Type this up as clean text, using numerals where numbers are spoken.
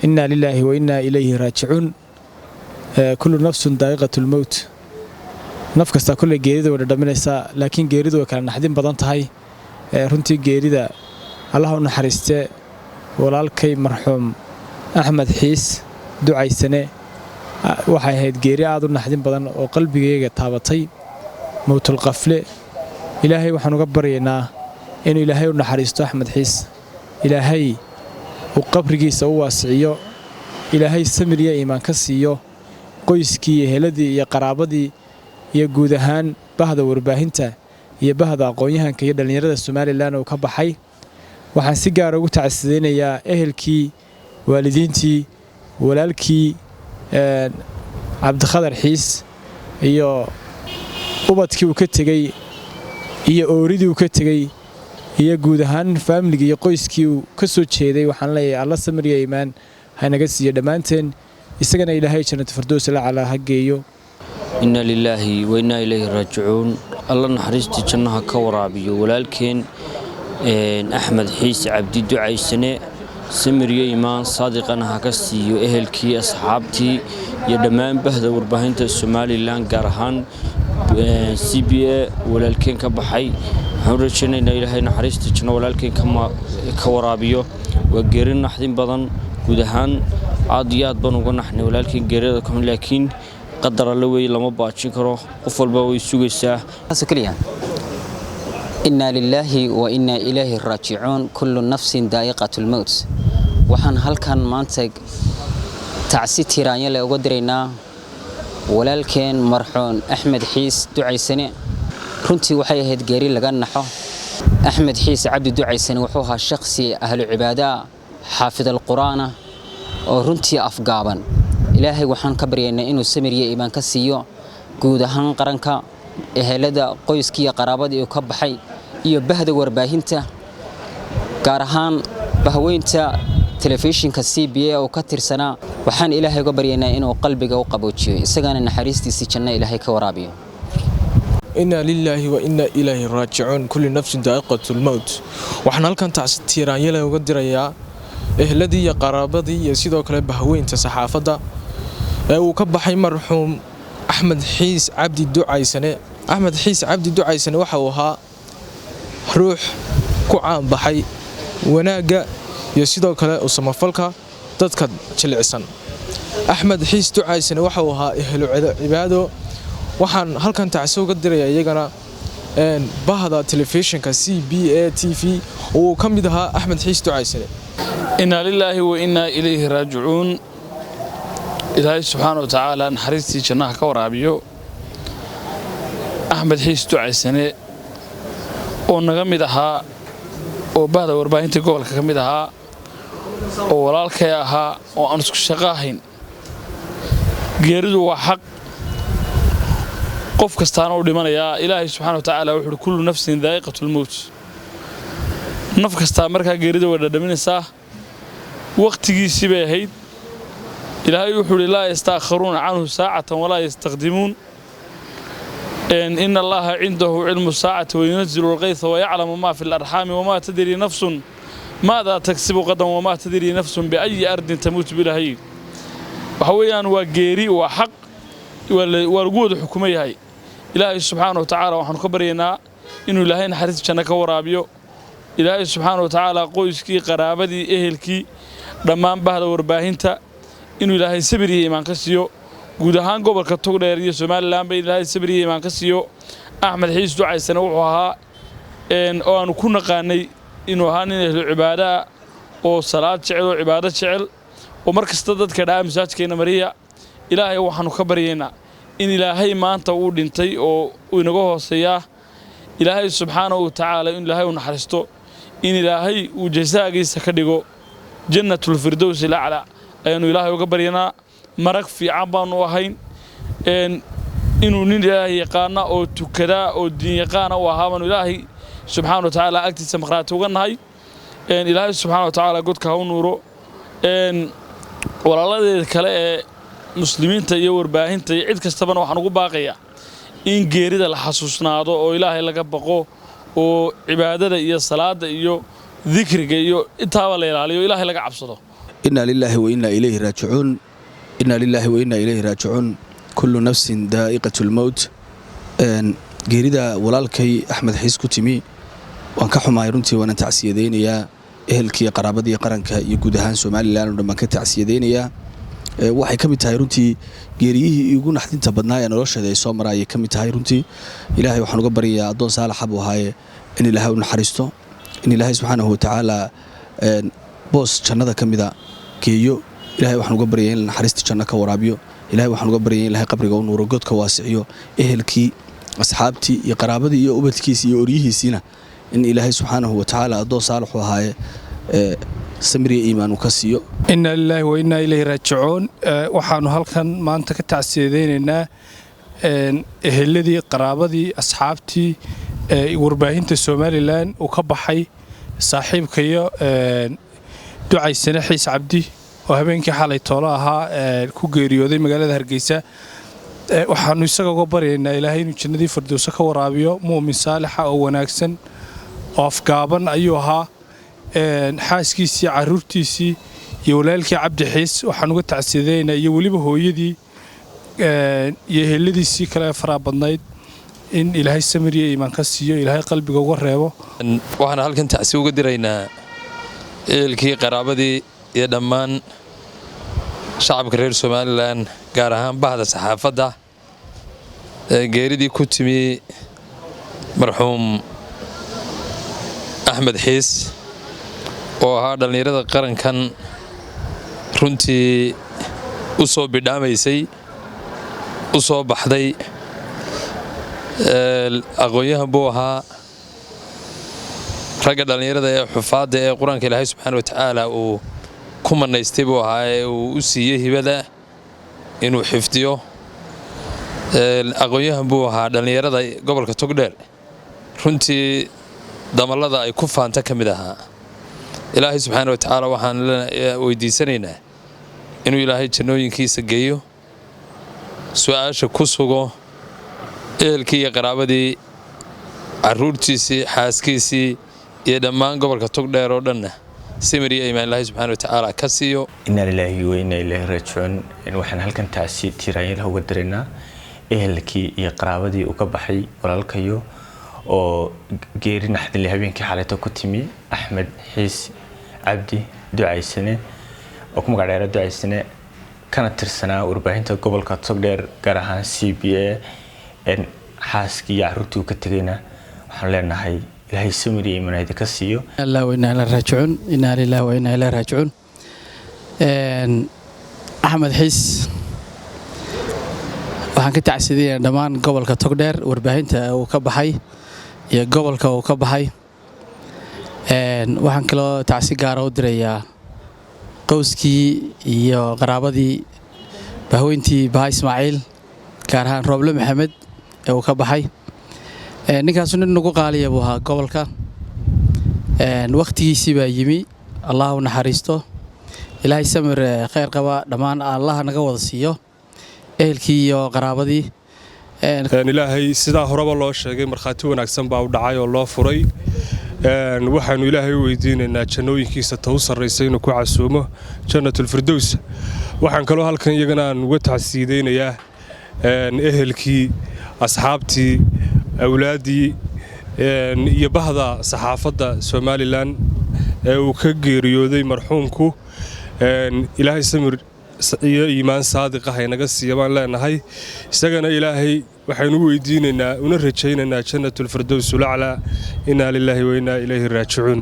إنا لله وإنا إليه راجعون. كل نفس ذائقة الموت. نف kasta kulle geerida wada dhaminaysa laakiin geeridu way kala naxdin badan tahay runtii geerida Allah u naxariiste walaalkay marxuum Axmed Xiis ducaysane waxay ahayd geeri aad u naxdin badan oo qalbigayga taabatay mawtul qafle ilaahay waxaan uga baryaynaa inuu ilaahay u naxariisto Axmed Xiis ilaahay uu qabrigiisa u waasiciyo ilaahay samir iyo iimaan ka siiyo qoyskii heladii iyo qaraabadii iyo guud ahaan bahda warbaahinta iyo bahda aqoonyahanka iyo dhalinyarada Soomaaliland oo ka baxay waxaan si gaar ah ugu tacsiinayaa ehelkii waalidiintii walaalkii Cabdiqadar Xiis iyo ubadkii uu ka tagay iyo ooridii uu ka tagay iyo guud ahaan family iyo qoyskii uu ka soo jeeday waxaan leeyahay Allah samir iyo iimaan hanaga siiyo dhamaanteen isagana ilaahay jannada firdaws la ala hageeyo. إنا لله وإنا إليه راجعون. الله نحرستي جنها كورابي ولكن أحمد حيس عبدي دعاء سنة سمري إيمان صادق أنا هكستي أهلكي أصحابتي يدمان بهذا وربهنت السومالي لان قرهان CBA ولكن كبحي حرشنا إن إلهي نحرستي جنا ولكن كما كورابيو وجرين نحدين بدن ودهان عاديات بنو نحن ولكن جريدكم لكن قدر الله وي لما باتشين كرو قفل باوي سوغيسا سكليا. إنا لله وإنا إليه راجعون. كل نفس ذائقة الموت. وحن هل كان مانتج تعسي تيرانيا لو قدرنا ولكن مرحوم أحمد حيس دعي سنة كنتي وحي هيد جري لقى نحو أحمد حيس عبد دعي سنة وحوها شخصي أهل العبادة حافظ القرآن ورنتي أفقابا إلهي وحن كبرينا إنه سمرية إيمان كسيو جود هان قرنكا إهلدا قيسكي قرابة يكبحي يبهد ورباهنتا كارهان بهوينتا تلفزيون كCBA أو كتر سنة وحن إلهي كبرينا إنه قلبك وقبوتشي سجان النحريستي سيجنا إلهي كورابيو. إنا لله وإنا إليه راجعون. كل نفس ذائقة الموت. وحن هل كان تعستيران يلا وقدر يا إهلدي يا قرابتي يسيدوا كله بهوينتا صحافة وكبحي مرحوم أحمد حيس عبد الدعاء سنة. أحمد حيس عبد الدعاء سنة وحوها روح كعام بحي وناقة يسيدوا كلا أسمى فلكا تذكر شلعسن. أحمد حيس دعاء سنة وحوها أهل عباده وحن هل كان تعسو قدر يجنا إن بهذا تلفزيون كCBA TV وكم بدها أحمد حيس دعاء سنة. إنا لله وإنا إليه راجعون. إلهي سبحانه وتعالى نحرستي جناح كورابيو أحمد حيس دعاء سنة ونغمدها وبعد ورباهنتي قبل كغمدها ولالكيها وأنسك شقاهين geeridu waa xaq qof kastaan oo dhimanaya Ilaahay subhanahu wa ta'ala wuxuu kullu nafsin dhaa'iqatul maut naf kasta marka geerida wada dhaminaysa waqtigiisii bay ahayd Ilaahay wuxuu la yastaakhiruuna anhu saa'atan wala yastaqdimuun إن الله عنده علم الساعة وينزل الغيث ويعلم ما في الأرحام وما تدري نفس ماذا تكسب غدا وما تدري نفس بأي أرض تموت بلهي وحويان وجيري وحق والوجود حكومي هاي إلهي سبحانه وتعالى وحن خبرنا إنه إلهي نحرس شنك ورابيو إلهي سبحانه وتعالى قويسكي قرابدي إهلكي دمان بهذا ورباهنتا إنه إلهي سبري إيمان كسيو guud ahaan gobolka Togdheer iyo Soomaaliland bay Ilaahay sabriye imaan ka siiyo Axmed Xiis ducaysana wuxuu ahaa oo aan ku naqaanay inuu ahaa nin ehlu cibaada oo salaad jecel oo cibaado jecel oo markasta dadka dhaa masaajkeena mariya Ilaahay waxaanu ka baryeynaa in Ilaahay maanta uu dhintay oo uu inaga hooseeya Ilaahay subxaanahu wa ta'ala in Ilaahay u naxariisto in Ilaahay uu jazaagiisa ka dhigo jannatul firdaws al-a'la ayanu Ilaahay uga baryeynaa marag fiican baan u ahayn inuu nin Ilaahay yaqaan oo tukada oo diin yaqaan oo ahaabaan Ilaahay subhanahu wa ta'ala agtiisa maqraat uga nahay Ilaahay subhanahu wa ta'ala godka uu nuuro walaaladeed kale ee muslimiinta iyo warbaahinta iyo cid kastaba waxaan ugu baaqayaa in geerida la xasuusnaado oo Ilaahay laga baqo oo cibaadada iyo salaada iyo dhikriga iyo intaaba la ilaaliyo Ilaahay laga cabsado إنا لله وإنا إليه راجعون إنا لله وإنا إليه راجعون كل نفس ذائقة الموت geerida walaalkay Axmed Xiis ku timi waan ka xumaay runtii waan tacsiyadeynayaa ehelkii qaraabadii qaranka iyo guud ahaan Soomaaliland oo dhan ka tacsiyadeynayaa waxay kamid tahay runtii geeriyihii ugu naxdinta badnaa ee nolosheeda ay soo maray kamid tahay runtii Ilaahay waxaan uga baryaa adoon saalax abu haaye in Ilaahay u naxariisto in Ilaahay subhanahu wa ta'ala boos jannada kamida geeyo Ilaahay waxaan uga baryaa in naxariista janno ka waraabiyo Ilaahay waxaan uga baryaa in Ilaahay qabriga uu nuuro godka waasiyo ehelkii asxaabtii iyo qaraabadii iyo ubadkiisa iyo oriyihiisina in Ilaahay subhanahu wa ta'ala adoon saalax u haaye samriye iimaan ka siiyo inna lillahi wa inna ilayhi raaji'uun waxaanu halkan maanta ka tacsiyadeynaynaa eheladii qaraabadii asxaabtii warbaahinta Soomaaliland oo ka baxay saaxiibkayo Ducaysane Xiis Cabdi oo habeenkii xalay toolo ahaa ku geeriyooday magaalada Hargeysa waxaanu isaga uga baryaynaa Ilaahay inuu jannadii firdawsa ka waraabiyo muumin saalix oo wanaagsan oo afgaaban ayuu ahaa xaaskiisii caruurtiisii iyo walaalkii Cabdi Xiis waxaan uga tacsiyadeynaa iyo waliba hooyadii iyo eheladiisii kale faraabadnayd in Ilaahay samiriye iimaan ka siiyo Ilaahay qalbiga uga reebo waxaan halkan tacsiyo uga diraynaa ehelkii qaraabadii iyo dhammaan shacabka reer Soomaaliland gaar ahaan bahda saxaafadda geeridii ku timi marxuum Axmed Xiis oo ahaa dhalinyarada qarankan runtii u soo bidhaamaysay u soo baxday aqoonyahan buu ahaa ragga dhalinyarada ee xufaadda ee quraanka Ilaahay subhanahu wa ta'ala uu ku manaystay buu ahaa ee uu u siiyay hibada inuu xifdiyo aqoonyahan buu ahaa dhalinyarada gobolka Togdheer runtii damalada ay ku faanta kamid ahaa Ilaahay subhanahu wa ta'ala waxaan weydiisanaynaa inuu Ilaahay jannooyinkiisa geeyo su'aasha ku sugo ehelkii iyo qaraabadii caruurtiisii xaaskiisii iyo dhammaan gobolka Togdheer oo dhan samiriye iimaan Ilaahay subhanahu wa ta'ala ka siiyo inna lillahi wa inna ilayhi raaji'uun waxaan halkan taasi tiraayin uga direynaa ehelkii iyo qaraabadii uu ka baxay walaalkayo oo geeri naxdin leh habeenkii xalayto ku timi Axmed Xiis Cabdi Ducaysane oo ku magac dheer Ducaysane kana tirsanaa warbaahinta gobolka Togdheer gaar ahaan CBA xaaskii iyo caruurtii ka tagayna waxaan leenahay Ilaahay samiriye iimaan ka siiyo Allah wa inna ilayhi raaji'uun inna lillahi wa inna ilayhi raaji'uun Axmed Xiis waxaan ka tacsiyadeynaa dhammaan gobolka Togdheer warbaahinta uu ka baxay iyo gobolka uu ka baxay waxaan kaloo tacsi gaar ah u dirayaa qoyskii iyo qaraabadii bahweyntii Baha Ismaaciil gaar ahaan Rooble Maxamed ee uu ka baxay ninkaas nin ugu qaaliya buu ahaa gobolka waqtigiisii baa yimi Allah u naxariisto Ilaahay samir khayr qaba dhammaan Allah naga wada siiyo ehelkii iyo qaraabadii Ilaahay sida horeba loo sheegay marxaati wanaagsan baa u dhacay oo loo furay waxaanu Ilaahay weydiinaynaa jannooyinkiisa taw sareysay inuu ku casuumo jannatul firdaws waxaan kaloo halkan iyagana aan uga tacsiyadeynayaa ehelkii asxaabtii awlaadii iyo bahda saxaafadda Soomaaliland ee uu ka marxuumku Ilaahay samir iyo iimaan saadiq ah inaga siiyaan leenahay isagana Ilaahay waxaanu weydiinaynaa una rajaynaynaa jannatul firdaws la'ala inna lillahi wa inna ilayhi raaji'uun